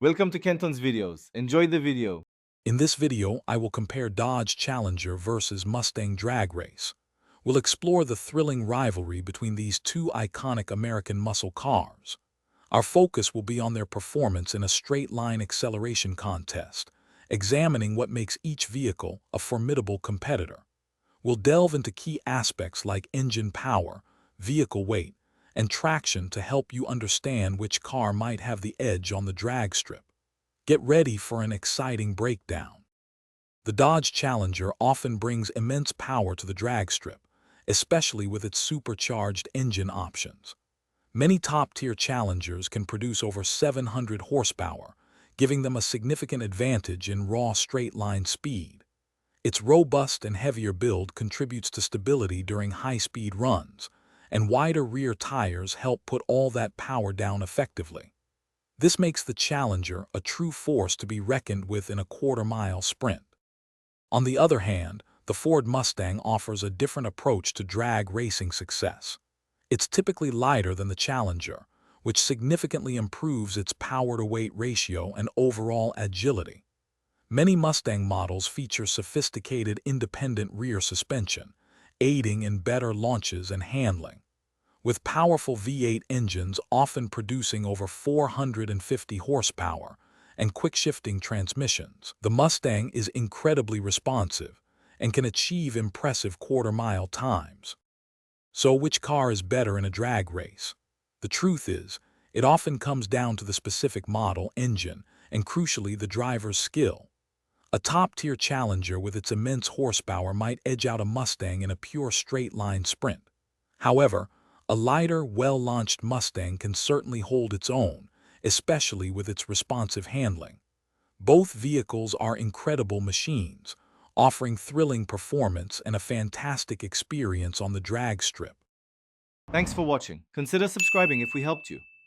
Welcome to Kenton's videos. Enjoy the video. In this video, I will compare Dodge Challenger versus Mustang drag race. We'll explore the thrilling rivalry between these two iconic American muscle cars. Our focus will be on their performance in a straight-line acceleration contest, examining what makes each vehicle a formidable competitor. We'll delve into key aspects like engine power, vehicle weight, and traction to help you understand which car might have the edge on the drag strip. Get ready for an exciting breakdown. The Dodge Challenger often brings immense power to the drag strip, especially with its supercharged engine options. Many top-tier Challengers can produce over 700 horsepower, giving them a significant advantage in raw straight-line speed. Its robust and heavier build contributes to stability during high-speed runs, and wider rear tires help put all that power down effectively. This makes the Challenger a true force to be reckoned with in a quarter-mile sprint. On the other hand, the Ford Mustang offers a different approach to drag racing success. It's typically lighter than the Challenger, which significantly improves its power-to-weight ratio and overall agility. Many Mustang models feature sophisticated independent rear suspension, aiding in better launches and handling. With powerful V8 engines often producing over 450 horsepower and quick-shifting transmissions, the Mustang is incredibly responsive and can achieve impressive quarter-mile times. So which car is better in a drag race? The truth is, it often comes down to the specific model, engine, and crucially the driver's skill. A top-tier Challenger with its immense horsepower might edge out a Mustang in a pure straight-line sprint. However, a lighter, well-launched Mustang can certainly hold its own, especially with its responsive handling. Both vehicles are incredible machines, offering thrilling performance and a fantastic experience on the drag strip. Thanks for watching. Consider subscribing if we helped you.